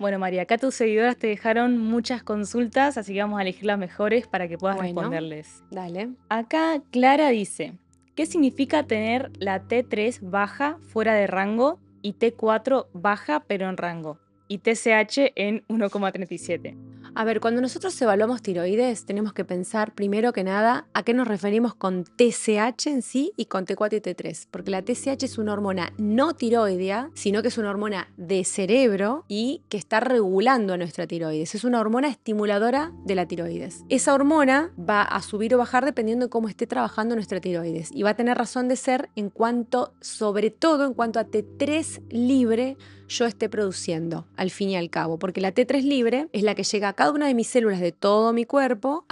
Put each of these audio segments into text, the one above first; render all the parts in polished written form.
Bueno, María, acá tus seguidoras te dejaron muchas consultas, así que vamos a elegir las mejores para que puedas Bueno, responderles. dale. Acá Clara dice, ¿qué significa tener la T3 baja fuera de rango y T4 baja pero en rango? Y TSH en 1,37. A ver, cuando nosotros evaluamos tiroides, tenemos que pensar primero que nada a qué nos referimos con TSH en sí y con T4 y T3, porque la TSH es una hormona no tiroidea, sino que es una hormona de cerebro y que está regulando a nuestra tiroides. Es una hormona estimuladora de la tiroides. Esa hormona va a subir o bajar dependiendo de cómo esté trabajando nuestra tiroides y va a tener razón de ser en cuanto, sobre todo en cuanto a T3 libre yo esté produciendo, al fin y al cabo, porque la T3 libre es la que llega a cada una de mis células de todo mi cuerpo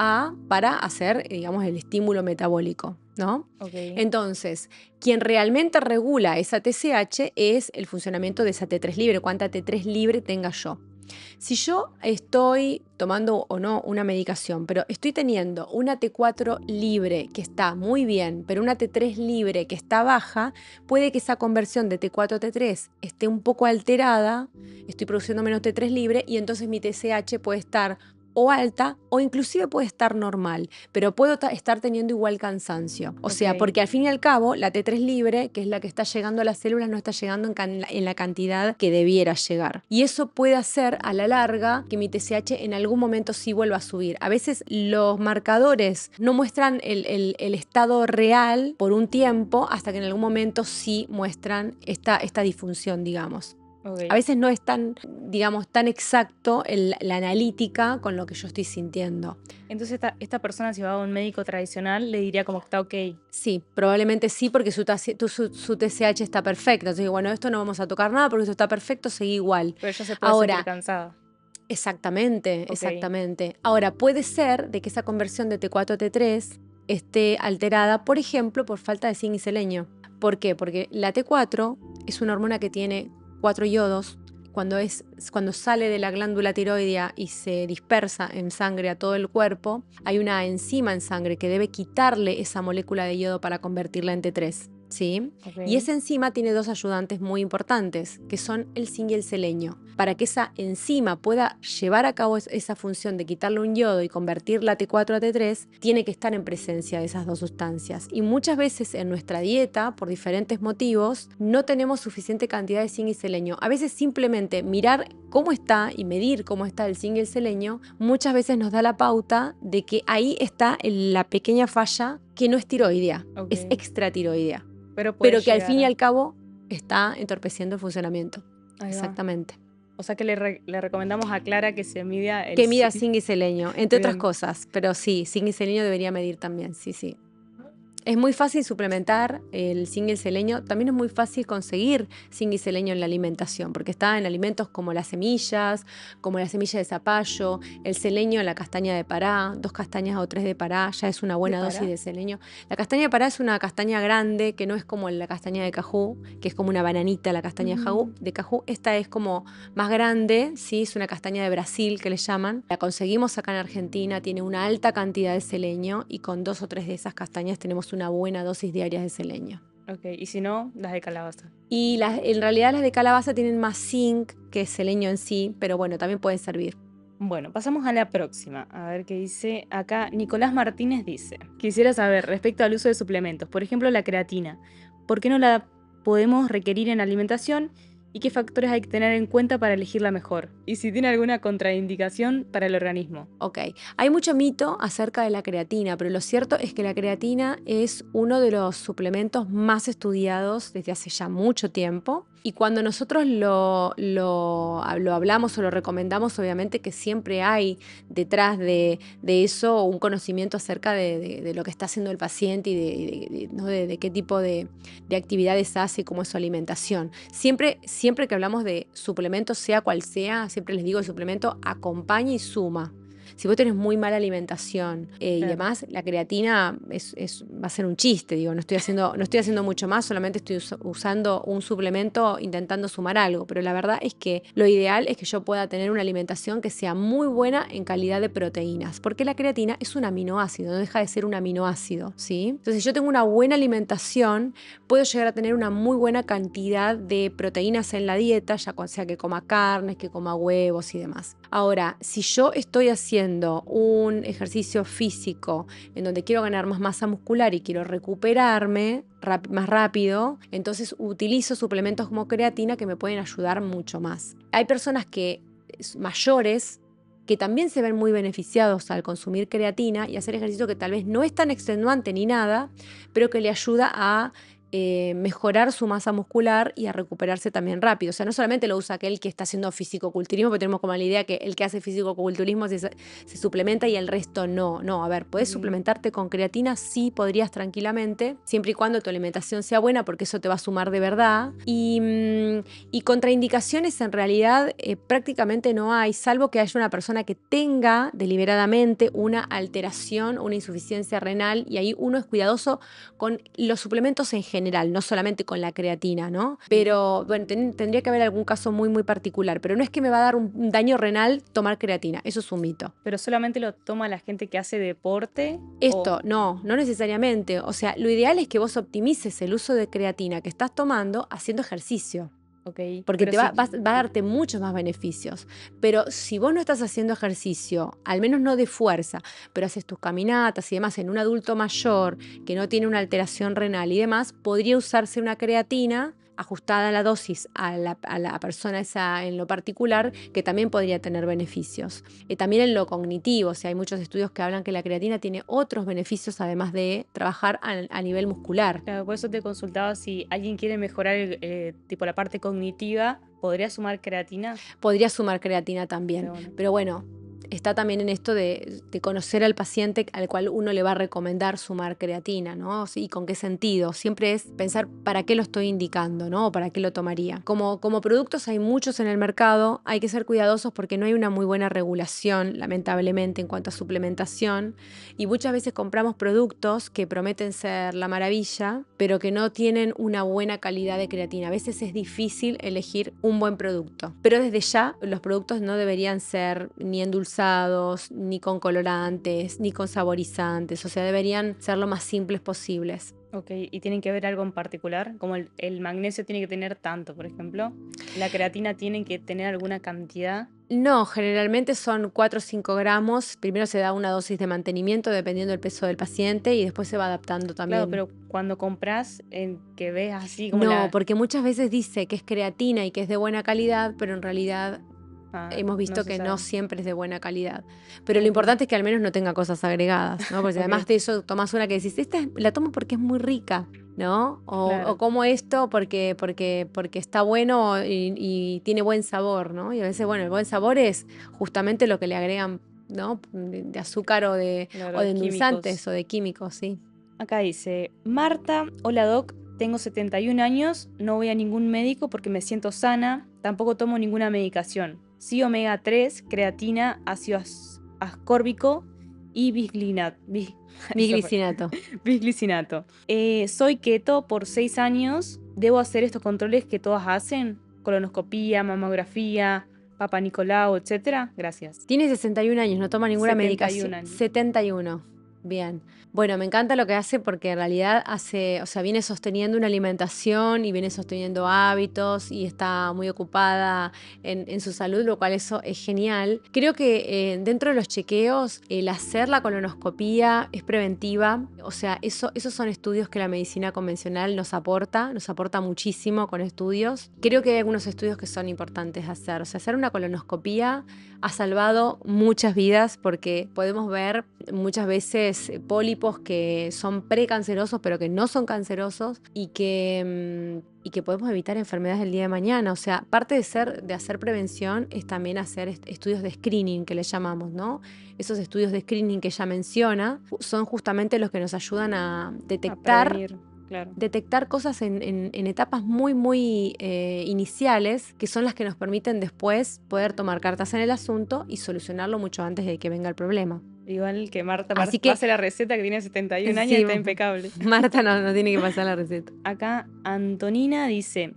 para hacer, digamos, el estímulo metabólico, ¿no? Ok. Entonces, quien realmente regula esa TSH es el funcionamiento de esa T3 libre, cuánta T3 libre tenga yo. Si yo estoy tomando o no una medicación, pero estoy teniendo una T4 libre que está muy bien, pero una T3 libre que está baja, puede que esa conversión de T4 a T3 esté un poco alterada, estoy produciendo menos T3 libre y entonces mi TSH puede estar o alta o inclusive puede estar normal, pero puedo estar teniendo igual cansancio. O sea, Ok. porque al fin y al cabo la T3 libre, que es la que está llegando a las células, no está llegando en la cantidad que debiera llegar. Y eso puede hacer a la larga que mi TSH en algún momento sí vuelva a subir. A veces los marcadores no muestran el estado real por un tiempo hasta que en algún momento sí muestran esta disfunción, digamos. A Ok. veces no es tan, digamos, tan exacto la analítica con lo que yo estoy sintiendo. Entonces esta persona si va a un médico tradicional le diría como que está ok. Sí, probablemente sí, porque su TSH está perfecto. Entonces, bueno, esto no vamos a tocar nada porque esto está perfecto, seguí igual. Pero ella se puede sentir Ahora, cansada. exactamente, Ok. exactamente. Ahora, puede ser de que esa conversión de T4 a T3 esté alterada, por ejemplo, por falta de zinc y selenio. ¿Por qué? Porque la T4 es una hormona que tiene 4 iodos. Cuando sale de la glándula tiroidea y se dispersa en sangre a todo el cuerpo, hay una enzima en sangre que debe quitarle esa molécula de yodo para convertirla en T3. ¿Sí? Ok. Y esa enzima tiene dos ayudantes muy importantes, que son el zinc y el selenio. Para que esa enzima pueda llevar a cabo esa función de quitarle un yodo y convertir la T4 a T3, tiene que estar en presencia de esas dos sustancias. Y muchas veces en nuestra dieta, por diferentes motivos, no tenemos suficiente cantidad de zinc y selenio. A veces simplemente mirar cómo está y medir cómo está el zinc y el selenio, muchas veces nos da la pauta de que ahí está la pequeña falla que no es tiroidea, es Ok. extratiroidea, Pero puede pero que al llegar fin y a... al cabo está entorpeciendo el funcionamiento. Ahí va. Exactamente. O sea que le recomendamos a Clara que se mida el Que mida zinc. zinc y selenio, entre otras Bien. cosas, pero sí, zinc y selenio debería medir también, sí, sí. Es muy fácil suplementar el zinc y el selenio. También es muy fácil conseguir zinc y selenio en la alimentación, porque está en alimentos como las semillas, como la semilla de zapallo, el selenio en la castaña de Pará, 2 castañas o 3 de Pará, ya es una ¿De buena dosis para? de selenio. La castaña de Pará es una castaña grande, que no es como la castaña de cajú, que es como una bananita la castaña de cajú. Esta es como más grande, ¿sí? Es una castaña de Brasil que le llaman. La conseguimos acá en Argentina, tiene una alta cantidad de selenio y con 2 o 3 de esas castañas tenemos una buena dosis diaria de selenio. Ok. Y si no, las de calabaza. Y en realidad las de calabaza tienen más zinc que selenio en sí, pero bueno, también pueden servir. Bueno, pasamos a la próxima. A ver qué dice. Acá Nicolás Martínez dice, quisiera saber respecto al uso de suplementos, por ejemplo la creatina, ¿por qué no la podemos requerir en alimentación y qué factores hay que tener en cuenta para elegirla mejor? Y si tiene alguna contraindicación para el organismo. Ok, hay mucho mito acerca de la creatina, pero lo cierto es que la creatina es uno de los suplementos más estudiados desde hace ya mucho tiempo. Y cuando nosotros lo hablamos o lo recomendamos, obviamente que siempre hay detrás de eso un conocimiento acerca de lo que está haciendo el paciente y ¿no? de qué tipo de actividades hace y cómo es su alimentación. Siempre que hablamos de suplementos, sea cual sea, siempre les digo, el suplemento acompaña y suma. Si vos tenés muy mala alimentación y Claro. demás, la creatina va a ser un chiste, digo, no estoy haciendo mucho más, solamente estoy usando un suplemento intentando sumar algo, pero la verdad es que lo ideal es que yo pueda tener una alimentación que sea muy buena en calidad de proteínas, porque la creatina es un aminoácido, no deja de ser un aminoácido, ¿sí? Entonces, si yo tengo una buena alimentación, puedo llegar a tener una muy buena cantidad de proteínas en la dieta, ya sea que coma carnes, que coma huevos y demás. Ahora, si yo estoy haciendo un ejercicio físico en donde quiero ganar más masa muscular y quiero recuperarme más rápido, entonces utilizo suplementos como creatina que me pueden ayudar mucho más. Hay personas mayores que también se ven muy beneficiados al consumir creatina y hacer ejercicio que tal vez no es tan extenuante ni nada, pero que le ayuda a mejorar su masa muscular y a recuperarse también rápido. O sea, no solamente lo usa aquel que está haciendo fisicoculturismo, porque tenemos como la idea que el que hace fisicoculturismo se suplementa y el resto no. No, a ver, ¿puedes suplementarte con creatina? Sí, podrías tranquilamente, siempre y cuando tu alimentación sea buena, porque eso te va a sumar de verdad. Y contraindicaciones en realidad prácticamente no hay, salvo que haya una persona que tenga deliberadamente una alteración, una insuficiencia renal, y ahí uno es cuidadoso con los suplementos en general, no solamente con la creatina, ¿no? Pero bueno, tendría que haber algún caso muy, muy particular, pero no es que me va a dar un daño renal tomar creatina, eso es un mito. ¿Pero solamente lo toma la gente que hace deporte? Esto, no necesariamente. O sea, lo ideal es que vos optimices el uso de creatina que estás tomando haciendo ejercicio. Ok, Porque pero te sí. va a darte muchos más beneficios. Pero si vos no estás haciendo ejercicio, al menos no de fuerza, pero haces tus caminatas y demás en un adulto mayor que no tiene una alteración renal y demás, podría usarse una creatina ajustada a la dosis a la persona esa en lo particular, que también podría tener beneficios. También en lo cognitivo, o sea, hay muchos estudios que hablan que la creatina tiene otros beneficios además de trabajar a nivel muscular. Claro, por eso te consultaba si alguien quiere mejorar tipo la parte cognitiva, ¿podría sumar creatina? Podría sumar creatina también, pero bueno, está también en esto de conocer al paciente al cual uno le va a recomendar sumar creatina, ¿no? ¿Y con qué sentido? Siempre es pensar para qué lo estoy indicando, ¿no? O para qué lo tomaría. Como productos hay muchos en el mercado, hay que ser cuidadosos porque no hay una muy buena regulación, lamentablemente, en cuanto a suplementación, y muchas veces compramos productos que prometen ser la maravilla, pero que no tienen una buena calidad de creatina. A veces es difícil elegir un buen producto, pero desde ya los productos no deberían ser ni endulzados, ni con colorantes, ni con saborizantes, o sea, deberían ser lo más simples posibles. Ok, ¿y tienen que ver algo en particular? Como el magnesio tiene que tener tanto, por ejemplo. ¿La creatina tiene que tener alguna cantidad? No, generalmente son 4 o 5 gramos. Primero se da una dosis de mantenimiento dependiendo del peso del paciente y después se va adaptando también. Claro, pero cuando compras, que ves así como No, porque muchas veces dice que es creatina y que es de buena calidad, pero en realidad hemos visto que no siempre es de buena calidad. Pero lo importante es que al menos no tenga cosas agregadas, ¿no? Porque además de eso tomás una que decís, esta la tomo porque es muy rica, ¿no? O como esto porque está bueno y tiene buen sabor, ¿no? Y a veces, bueno, el buen sabor es justamente lo que le agregan, ¿no? De azúcar o de endulzantes químicos. o de químicos, sí. Acá dice, Marta, hola doc, tengo 71 años, no voy a ningún médico porque me siento sana, tampoco tomo ninguna medicación. Sí omega 3, creatina, ácido ascórbico y Biglicinato. bisglicinato. Soy keto por 6 años, ¿debo hacer estos controles que todas hacen? Colonoscopía, mamografía, Papa Nicolau, etcétera. Gracias. Tiene 61 años, no toma ninguna 71 medicación. años. 71. Bien. Bueno, me encanta lo que hace porque en realidad viene sosteniendo una alimentación y viene sosteniendo hábitos y está muy ocupada en su salud, lo cual eso es genial. Creo que dentro de los chequeos, el hacer la colonoscopía es preventiva. O sea, esos son estudios que la medicina convencional nos aporta muchísimo con estudios. Creo que hay algunos estudios que son importantes hacer. O sea, hacer una colonoscopía ha salvado muchas vidas porque podemos ver muchas veces pólipos que son precancerosos pero que no son cancerosos y que podemos evitar enfermedades del día de mañana. O sea, parte de hacer prevención es también hacer estudios de screening que le llamamos, ¿no? Esos estudios de screening que ella menciona son justamente los que nos ayudan a detectar Claro. Detectar cosas en etapas muy, muy iniciales, que son las que nos permiten después poder tomar cartas en el asunto y solucionarlo mucho antes de que venga el problema. Igual que Marta Así que, pase la receta, que tiene 71 años, sí, está impecable. Marta no tiene que pasar la receta. Acá Antonina dice: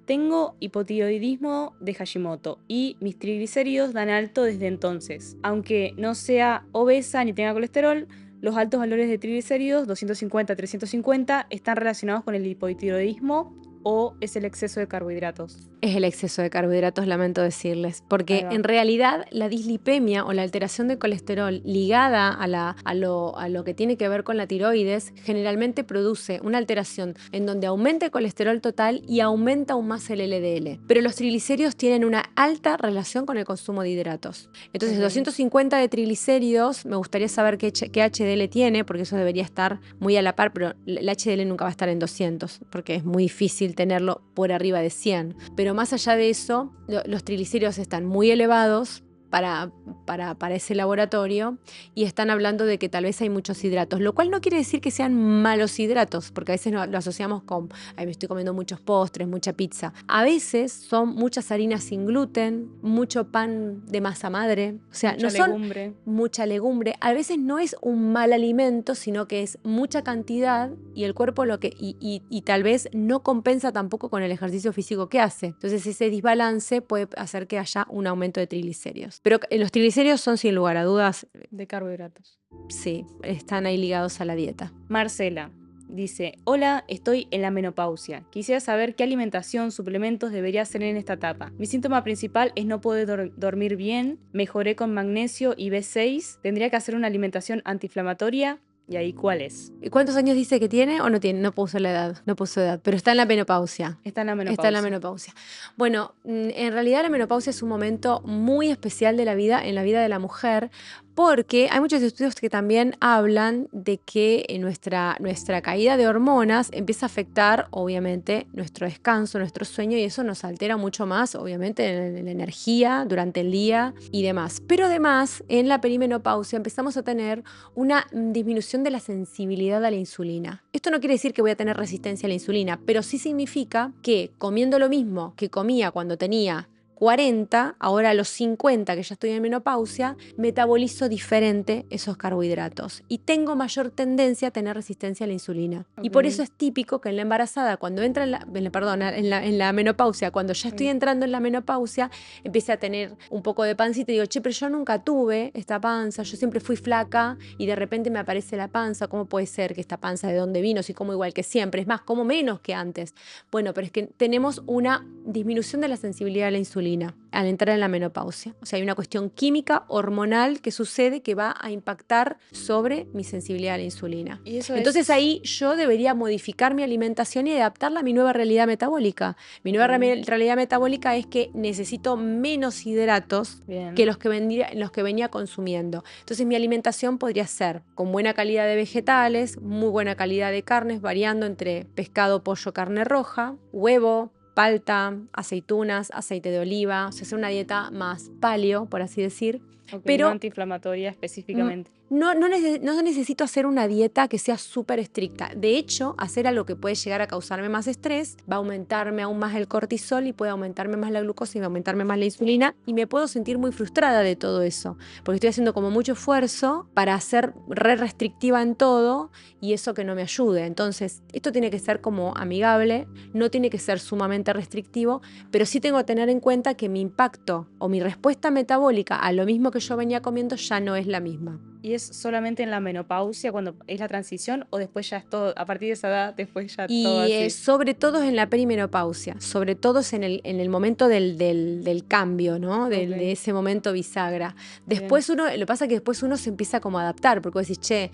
tengo hipotiroidismo de Hashimoto y mis triglicéridos dan alto desde entonces. Aunque no sea obesa ni tenga colesterol, los altos valores de triglicéridos, 250-350, están relacionados con el hipotiroidismo o es el exceso de carbohidratos. Es el exceso de carbohidratos, lamento decirles, Ahí porque va. en realidad la dislipemia o la alteración del colesterol ligada a lo que tiene que ver con la tiroides generalmente produce una alteración en donde aumenta el colesterol total y aumenta aún más el LDL. Pero los triglicéridos tienen una alta relación con el consumo de hidratos. Entonces, Ok. 250 de triglicéridos, me gustaría saber qué HDL tiene, porque eso debería estar muy a la par, pero el HDL nunca va a estar en 200, porque es muy difícil tenerlo por arriba de 100. Pero más allá de eso, los triglicéridos están muy elevados para ese laboratorio y están hablando de que tal vez hay muchos hidratos, lo cual no quiere decir que sean malos hidratos, porque a veces lo asociamos con, ay, me estoy comiendo muchos postres, mucha pizza. A veces son muchas harinas sin gluten, mucho pan de masa madre, o sea, Mucha no son legumbre. mucha legumbre. A veces no es un mal alimento, sino que es mucha cantidad y el cuerpo y tal vez no compensa tampoco con el ejercicio físico que hace. Entonces ese desbalance puede hacer que haya un aumento de triglicéridos. Pero los triglicéridos son sin lugar a dudas, De carbohidratos. sí, están ahí ligados a la dieta. Marcela dice: hola, estoy en la menopausia. Quisiera saber qué alimentación, suplementos debería hacer en esta etapa. Mi síntoma principal es no poder dormir bien. Mejoré con magnesio y B6. ¿Tendría que hacer una alimentación antiinflamatoria? ¿Y ahí cuál es? ¿Cuántos años dice que tiene o no tiene? No puso la edad, no puso edad, pero está en la menopausia. Está en la menopausia. Está en la menopausia. Bueno, en realidad la menopausia es un momento muy especial de la vida, en la vida de la mujer, porque hay muchos estudios que también hablan de que nuestra caída de hormonas empieza a afectar, obviamente, nuestro descanso, nuestro sueño, y eso nos altera mucho más, obviamente, en la energía durante el día y demás. Pero además, en la perimenopausia empezamos a tener una disminución de la sensibilidad a la insulina. Esto no quiere decir que voy a tener resistencia a la insulina, pero sí significa que comiendo lo mismo que comía cuando tenía 40, ahora a los 50, que ya estoy en menopausia, metabolizo diferente esos carbohidratos y tengo mayor tendencia a tener resistencia a la insulina. Ok. Y por eso es típico que en la embarazada, cuando entra en la menopausia, cuando ya estoy entrando en la menopausia, empiece a tener un poco de pancita y digo, che, pero yo nunca tuve esta panza, yo siempre fui flaca y de repente me aparece la panza. ¿Cómo puede ser que esta panza de dónde vino? Si como igual que siempre, es más, como menos que antes. Bueno, pero es que tenemos una disminución de la sensibilidad a la insulina al entrar en la menopausia. O sea, hay una cuestión química, hormonal que sucede que va a impactar sobre mi sensibilidad a la insulina. ¿Y eso Entonces ahí yo debería modificar mi alimentación y adaptarla a mi nueva realidad metabólica. Mi nueva realidad metabólica es que necesito menos hidratos que los que venía consumiendo. Entonces mi alimentación podría ser con buena calidad de vegetales, muy buena calidad de carnes, variando entre pescado, pollo, carne roja, huevo, palta, aceitunas, aceite de oliva, o sea, hacer una dieta más paleo, por así decir. Okay, pero no antiinflamatoria específicamente. No necesito hacer una dieta que sea súper estricta. De hecho, hacer algo que puede llegar a causarme más estrés va a aumentarme aún más el cortisol y puede aumentarme más la glucosa y va a aumentarme más la insulina y me puedo sentir muy frustrada de todo eso, porque estoy haciendo como mucho esfuerzo para ser restrictiva en todo y eso que no me ayude. Entonces, esto tiene que ser como amigable, no tiene que ser sumamente restrictivo, pero sí tengo que tener en cuenta que mi impacto o mi respuesta metabólica a lo mismo que yo venía comiendo ya no es la misma. ¿Y es solamente en la menopausia cuando es la transición o después ya es todo, a partir de esa edad, después ya todo así? Y sobre todo es en la perimenopausia, sobre todo es en el momento del cambio, ¿no? De ese momento bisagra. Después lo que pasa es que después uno se empieza como a adaptar, porque vos decís, che,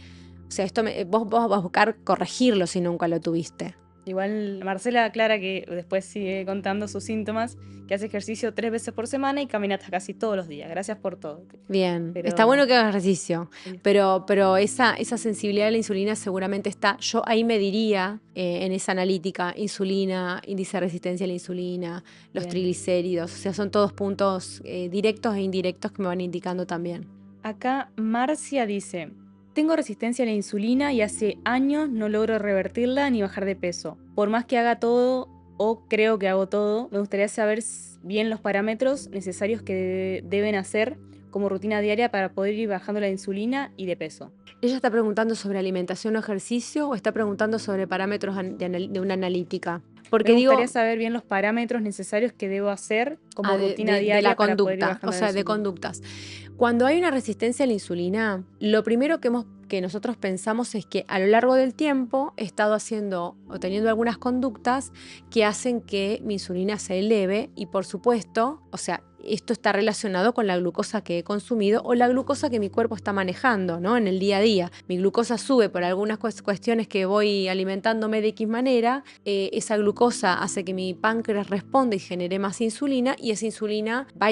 o sea, vos vas a buscar corregirlo si nunca lo tuviste. Igual Marcela aclara que después sigue contando sus síntomas, que hace ejercicio 3 veces por semana y caminata casi todos los días. Gracias por todo. Bien, está bueno que hagas ejercicio, pero esa sensibilidad a la insulina seguramente está. Yo ahí mediría en esa analítica insulina, índice de resistencia a la insulina, los triglicéridos, o sea, son todos puntos directos e indirectos que me van indicando también. Acá Marcia dice: Tengo resistencia a la insulina y hace años no logro revertirla ni bajar de peso. Por más que haga todo o creo que hago todo, me gustaría saber bien los parámetros necesarios que deben hacer como rutina diaria para poder ir bajando la insulina y de peso. ¿Ella está preguntando sobre alimentación o ejercicio o está preguntando sobre parámetros de una analítica? Me Porque gustaría digo, saber bien los parámetros necesarios que debo hacer como rutina de la diaria para poder ir conducta, o bajando la sea, de insulina. conductas. Cuando hay una resistencia a la insulina, lo primero que nosotros pensamos es que a lo largo del tiempo he estado haciendo o teniendo algunas conductas que hacen que mi insulina se eleve y por supuesto, o sea, esto está relacionado con la glucosa que he consumido o la glucosa que mi cuerpo está manejando, ¿no? En el día a día. Mi glucosa sube por algunas cuestiones que voy alimentándome de X manera, esa glucosa hace que mi páncreas responda y genere más insulina y esa insulina va a,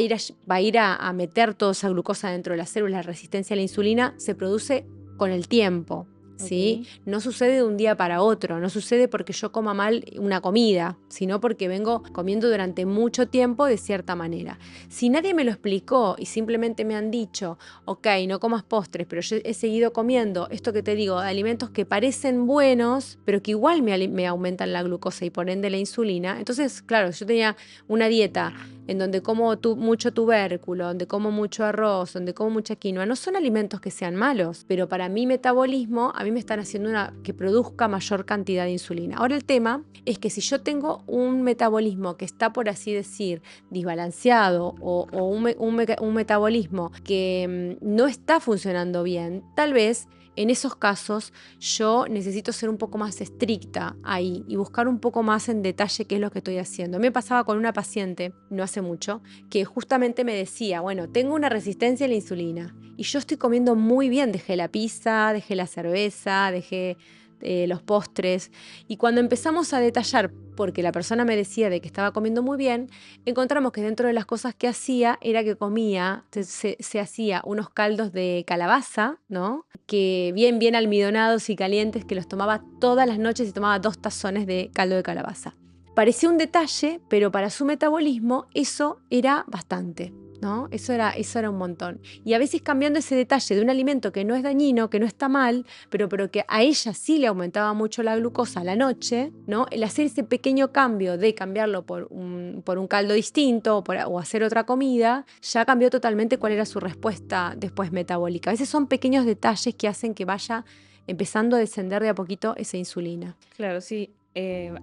ir a meter toda esa glucosa dentro de las células. La resistencia a la insulina se produce con el tiempo. ¿Sí? Ok. No sucede de un día para otro, no sucede porque yo coma mal una comida, sino porque vengo comiendo durante mucho tiempo de cierta manera. Si nadie me lo explicó y simplemente me han dicho, ok, no comas postres, pero yo he seguido comiendo esto que te digo, alimentos que parecen buenos, pero que igual me aumentan la glucosa y por ende la insulina, entonces, claro, yo tenía una dieta en donde como mucho tubérculo, donde como mucho arroz, donde como mucha quinoa, no son alimentos que sean malos, pero para mi metabolismo a mí me están haciendo que produzca mayor cantidad de insulina. Ahora el tema es que si yo tengo un metabolismo que está, por así decir, desbalanceado o un metabolismo que no está funcionando bien, tal vez en esos casos yo necesito ser un poco más estricta ahí y buscar un poco más en detalle qué es lo que estoy haciendo. Me pasaba con una paciente, no hace mucho, que justamente me decía, bueno, tengo una resistencia a la insulina y yo estoy comiendo muy bien, dejé la pizza, dejé la cerveza, dejé los postres y cuando empezamos a detallar, porque la persona me decía de que estaba comiendo muy bien, encontramos que dentro de las cosas que hacía era que comía, se hacía unos caldos de calabaza, ¿no? Que bien almidonados y calientes, que los tomaba todas las noches y tomaba 2 tazones de caldo de calabaza. Parecía un detalle, pero para su metabolismo eso era bastante, ¿no? Eso era un montón. Y a veces cambiando ese detalle de un alimento que no es dañino, que no está mal, pero que a ella sí le aumentaba mucho la glucosa a la noche, ¿no? El hacer ese pequeño cambio de cambiarlo por un caldo distinto o hacer otra comida, ya cambió totalmente cuál era su respuesta después metabólica. A veces son pequeños detalles que hacen que vaya empezando a descender de a poquito esa insulina. Claro, sí.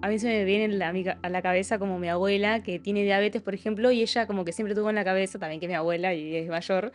A mí se me viene a la cabeza como mi abuela, que tiene diabetes, por ejemplo, y ella como que siempre tuvo en la cabeza, también que es mi abuela y es mayor,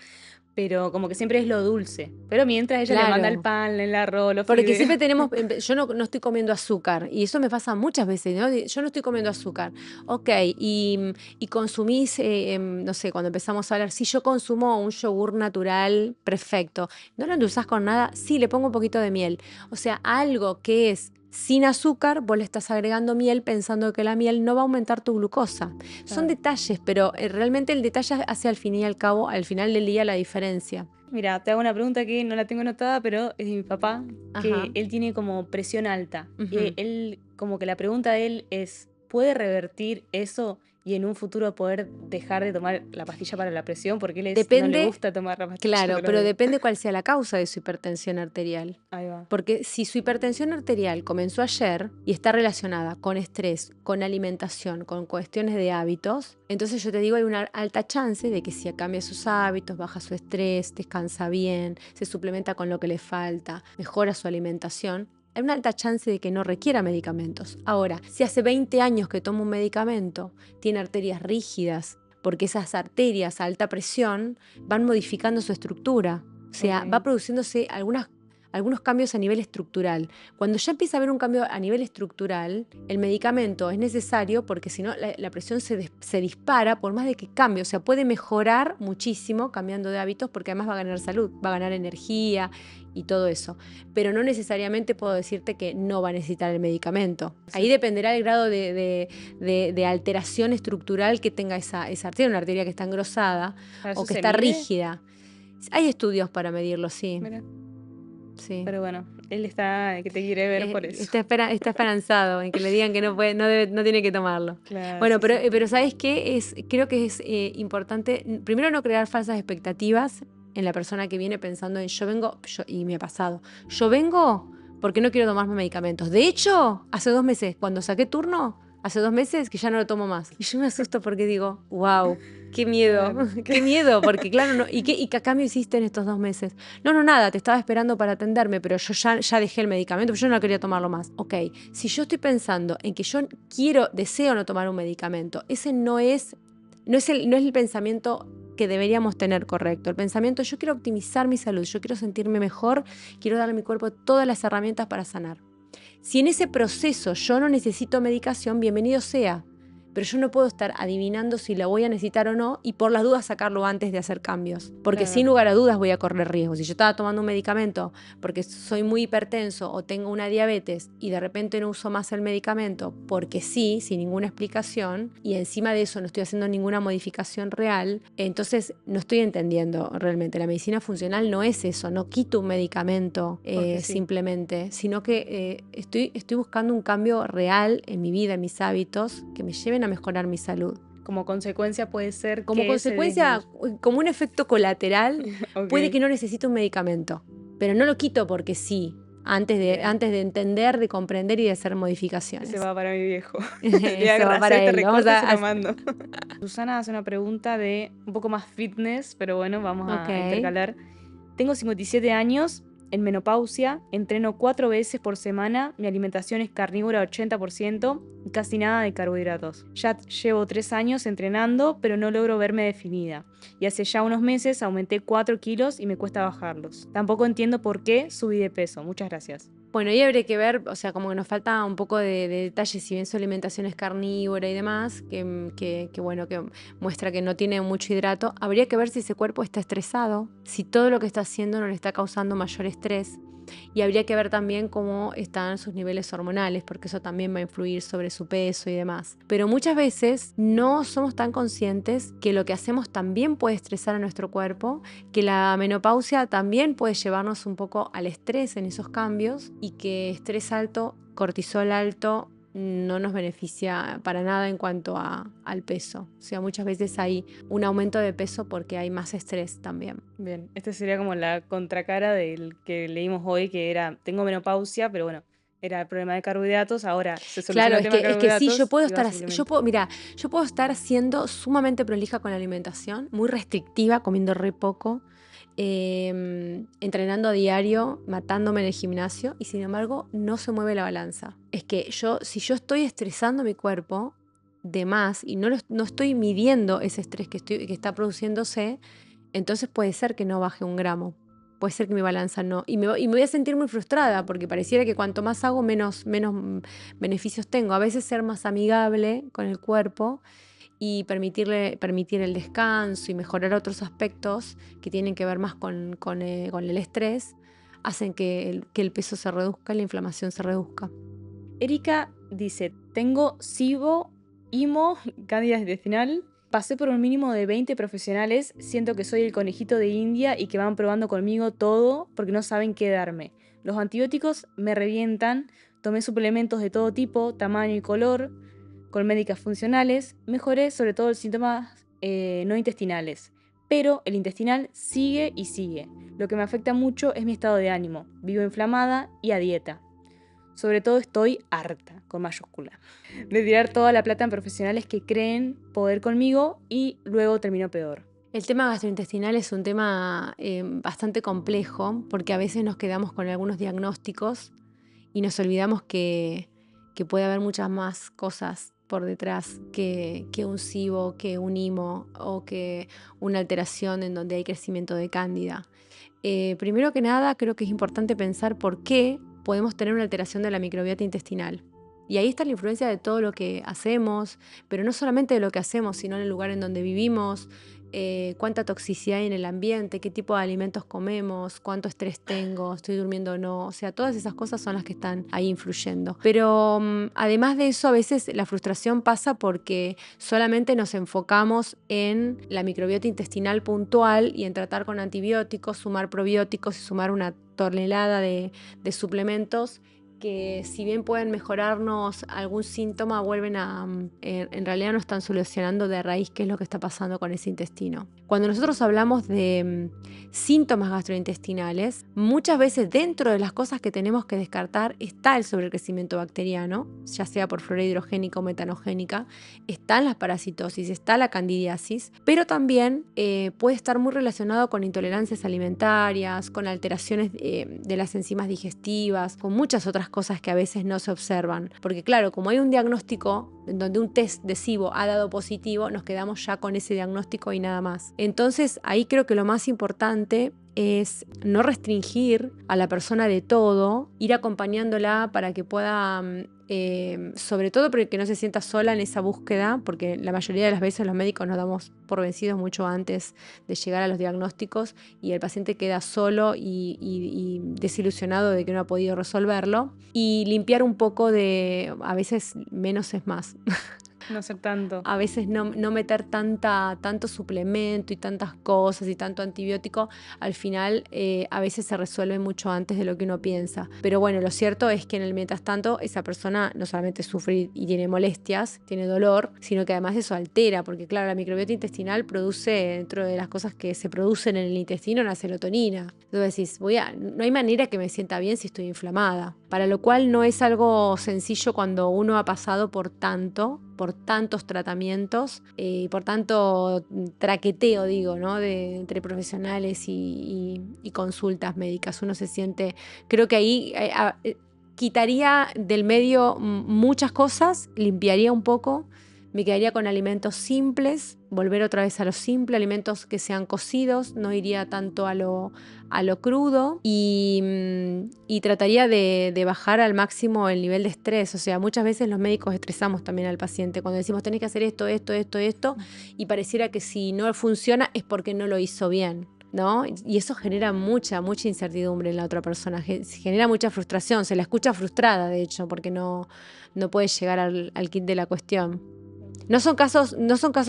pero como que siempre es lo dulce. Pero mientras ella le manda el Claro. pan, el arroz, los Porque fideos. siempre tenemos, yo no estoy comiendo azúcar, y eso me pasa muchas veces, ¿no? Yo no estoy comiendo azúcar. Ok, y consumís, no sé, cuando empezamos a hablar, si yo consumo un yogur natural, perfecto. ¿No lo endulzás con nada? Sí, le pongo un poquito de miel. O sea, algo que es sin azúcar, vos le estás agregando miel pensando que la miel no va a aumentar tu glucosa. Son Claro. detalles, pero realmente el detalle hace al fin y al cabo, al final del día, la diferencia. Mira, te hago una pregunta que no la tengo anotada, pero es de mi papá, que Ajá. él tiene como presión alta. Y Ujú. él, como que la pregunta de él es, ¿puede revertir eso y en un futuro poder dejar de tomar la pastilla para la presión? Porque no le Depende. gusta tomar la pastilla Claro, todos los pero días. depende cuál sea la causa de su hipertensión arterial. Ahí va. Porque si su hipertensión arterial comenzó ayer y está relacionada con estrés, con alimentación, con cuestiones de hábitos, entonces yo te digo, hay una alta chance de que si cambia sus hábitos, baja su estrés, descansa bien, se suplementa con lo que le falta, mejora su alimentación, hay una alta chance de que no requiera medicamentos. Ahora, si hace 20 años que toma un medicamento, tiene arterias rígidas, porque esas arterias a alta presión van modificando su estructura. O sea, va Ok. produciéndose algunos cambios a nivel estructural. Cuando ya empieza a haber un cambio a nivel estructural, el medicamento es necesario porque si no la presión se dispara por más de que cambie. O sea, puede mejorar muchísimo cambiando de hábitos porque además va a ganar salud, va a ganar energía y todo eso. Pero no necesariamente puedo decirte que no va a necesitar el medicamento. Ahí dependerá el grado de alteración estructural que tenga esa arteria, una arteria que está engrosada ¿Para o eso que se está mide? rígida. Hay estudios para medirlo, sí. Mira. Sí. Pero bueno, él está, que te quiere ver por eso. Está esperanzado en que le digan que no puede, no tiene que tomarlo. Claro, Bueno, sí, sí. pero ¿sabes qué? Creo que es importante, primero no crear falsas expectativas en la persona que viene pensando en y me ha pasado, yo vengo porque no quiero tomar más medicamentos. De hecho, hace 2 meses, cuando saqué turno, hace 2 meses que ya no lo tomo más. Y yo me asusto porque digo, wow, qué miedo, qué miedo, porque claro, no, ¿y qué a cambio hiciste en estos 2 meses? No, nada, te estaba esperando para atenderme, pero yo ya dejé el medicamento, yo no quería tomarlo más. Ok, si yo estoy pensando en que yo deseo no tomar un medicamento, ese no es el pensamiento que deberíamos tener correcto. El pensamiento, yo quiero optimizar mi salud, yo quiero sentirme mejor, quiero darle a mi cuerpo todas las herramientas para sanar. Si en ese proceso yo no necesito medicación, bienvenido sea. Pero yo no puedo estar adivinando si la voy a necesitar o no y por las dudas sacarlo antes de hacer cambios. Porque sin lugar a dudas voy a correr riesgos. Si yo estaba tomando un medicamento porque soy muy hipertenso o tengo una diabetes y de repente no uso más el medicamento porque sí, sin ninguna explicación, y encima de eso no estoy haciendo ninguna modificación real, entonces no estoy entendiendo realmente. La medicina funcional no es eso, no quito un medicamento simplemente, sino que estoy buscando un cambio real en mi vida, en mis hábitos, que me lleven a mejorar mi salud. Como consecuencia puede ser como consecuencia, como un efecto colateral, puede que no necesite un medicamento, pero no lo quito porque sí, antes de entender, de comprender y de hacer modificaciones. Se va para mi viejo. Se va para él. Vamos a... lo mando. Susana hace una pregunta de un poco más fitness, pero bueno, vamos a intercalar. Tengo 57 años, en menopausia, entreno 4 veces por semana, mi alimentación es carnívora 80% y casi nada de carbohidratos. Ya llevo 3 años entrenando, pero no logro verme definida. Y hace ya unos meses aumenté 4 kilos y me cuesta bajarlos. Tampoco entiendo por qué subí de peso. Muchas gracias. Bueno, y habría que ver, o sea, como que nos falta un poco de detalles, si bien su alimentación es carnívora y demás, que muestra que no tiene mucho hidrato, habría que ver si ese cuerpo está estresado, si todo lo que está haciendo no le está causando mayor estrés, y habría que ver también cómo están sus niveles hormonales, porque eso también va a influir sobre su peso y demás. Pero muchas veces no somos tan conscientes que lo que hacemos también puede estresar a nuestro cuerpo, que la menopausia también puede llevarnos un poco al estrés en esos cambios y que estrés alto, cortisol alto, no nos beneficia para nada en cuanto al peso. O sea, muchas veces hay un aumento de peso porque hay más estrés también. Bien, esta sería como la contracara del que leímos hoy, que era, tengo menopausia, pero bueno, era el problema de carbohidratos, ahora se soluciona el tema de carbohidratos. Es que sí, yo puedo estar siendo sumamente prolija con la alimentación, muy restrictiva, comiendo re poco, entrenando a diario, matándome en el gimnasio, y sin embargo no se mueve la balanza. Es que si yo estoy estresando mi cuerpo de más y no estoy midiendo ese estrés que está produciéndose, entonces puede ser que no baje 1 gramo. Puede ser que mi balanza no. Y me voy a sentir muy frustrada porque pareciera que cuanto más hago, menos beneficios tengo. A veces ser más amigable con el cuerpo y permitir el descanso y mejorar otros aspectos que tienen que ver más con el estrés, hacen que el peso se reduzca y la inflamación se reduzca. Erika dice, tengo SIBO, IMO, cándida intestinal. Pasé por un mínimo de 20 profesionales, siento que soy el conejito de India y que van probando conmigo todo porque no saben qué darme. Los antibióticos me revientan, tomé suplementos de todo tipo, tamaño y color, con médicas funcionales, mejoré sobre todo los síntomas no intestinales. Pero el intestinal sigue y sigue. Lo que me afecta mucho es mi estado de ánimo. Vivo inflamada y a dieta. Sobre todo estoy harta, con mayúscula, de tirar toda la plata en profesionales que creen poder conmigo y luego termino peor. El tema gastrointestinal es un tema bastante complejo porque a veces nos quedamos con algunos diagnósticos y nos olvidamos que puede haber muchas más cosas por detrás que un SIBO, que un IMO o que una alteración en donde hay crecimiento de cándida. Primero que nada, creo que es importante pensar por qué podemos tener una alteración de la microbiota intestinal. Y ahí está la influencia de todo lo que hacemos, pero no solamente de lo que hacemos, sino en el lugar en donde vivimos, cuánta toxicidad hay en el ambiente, qué tipo de alimentos comemos, cuánto estrés tengo, estoy durmiendo o no. O sea, todas esas cosas son las que están ahí influyendo. Pero además de eso, a veces la frustración pasa porque solamente nos enfocamos en la microbiota intestinal puntual y en tratar con antibióticos, sumar probióticos y sumar una tonelada de suplementos que si bien pueden mejorarnos algún síntoma, vuelven en realidad no están solucionando de raíz qué es lo que está pasando con ese intestino. Cuando nosotros hablamos de síntomas gastrointestinales, muchas veces dentro de las cosas que tenemos que descartar está el sobrecrecimiento bacteriano, ya sea por flora hidrogénica o metanogénica, están las parasitosis, está la candidiasis, pero también puede estar muy relacionado con intolerancias alimentarias, con alteraciones de las enzimas digestivas, con muchas otras cosas que a veces no se observan. Porque claro, como hay un diagnóstico en donde un test de SIBO ha dado positivo, nos quedamos ya con ese diagnóstico y nada más. Entonces ahí creo que lo más importante es no restringir a la persona de todo, ir acompañándola para que pueda, sobre todo para que no se sienta sola en esa búsqueda, porque la mayoría de las veces los médicos nos damos por vencidos mucho antes de llegar a los diagnósticos y el paciente queda solo y desilusionado de que no ha podido resolverlo. Y limpiar un poco de, a veces menos es más. No ser tanto. A veces no meter tanto suplemento y tantas cosas y tanto antibiótico, al final a veces se resuelve mucho antes de lo que uno piensa. Pero bueno, lo cierto es que en el mientras tanto esa persona no solamente sufre y tiene molestias, tiene dolor, sino que además eso altera, porque claro, la microbiota intestinal produce, dentro de las cosas que se producen en el intestino, una serotonina. Entonces decís, no hay manera que me sienta bien si estoy inflamada. Para lo cual no es algo sencillo cuando uno ha pasado por tantos tratamientos y por tanto traqueteo, digo, ¿no? Entre profesionales y consultas médicas. Uno se siente, creo que ahí quitaría del medio muchas cosas, limpiaría un poco, me quedaría con alimentos simples, volver otra vez a lo simple, alimentos que sean cocidos, no iría tanto a lo crudo y trataría de bajar al máximo el nivel de estrés. O sea, muchas veces los médicos estresamos también al paciente cuando decimos tenés que hacer esto y pareciera que si no funciona es porque no lo hizo bien, ¿no? Y eso genera mucha incertidumbre en la otra persona, genera mucha frustración, se la escucha frustrada de hecho porque no puede llegar al kit de la cuestión. No son casos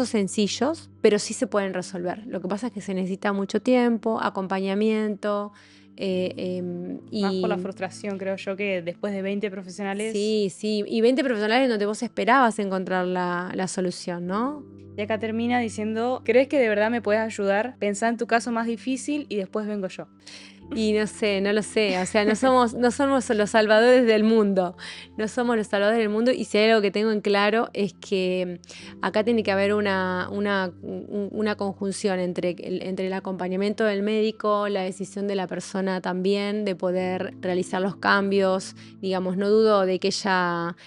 sencillos, pero sí se pueden resolver. Lo que pasa es que se necesita mucho tiempo, acompañamiento. Más por la frustración, creo yo, que después de 20 profesionales. Sí, y 20 profesionales donde vos esperabas encontrar la solución, ¿no? Y acá termina diciendo, ¿crees que de verdad me puedes ayudar? Pensá en tu caso más difícil y después vengo yo. Y no sé, no lo sé, o sea, no somos los salvadores del mundo, no somos los salvadores del mundo y si hay algo que tengo en claro es que acá tiene que haber una conjunción entre el acompañamiento del médico, la decisión de la persona también de poder realizar los cambios, digamos, no dudo de que ella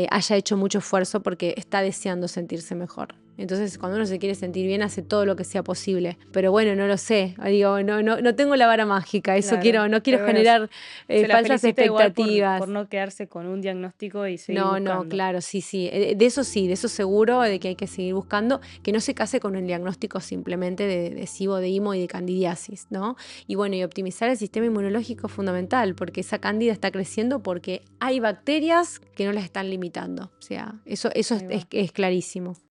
haya hecho mucho esfuerzo porque está deseando sentirse mejor. Entonces, cuando uno se quiere sentir bien, hace todo lo que sea posible. Pero bueno, no lo sé. Digo, no tengo la vara mágica. Eso claro, no quiero bueno, generar falsas expectativas. expectativas. Por no quedarse con un diagnóstico y seguir No, buscando. claro, sí. De eso seguro, de que hay que seguir buscando, que no se case con el diagnóstico simplemente de SIBO, de IMO y de candidiasis, ¿no? Y bueno, y optimizar el sistema inmunológico es fundamental, porque esa cándida está creciendo porque hay bacterias que no las están limitando. O sea, eso es clarísimo.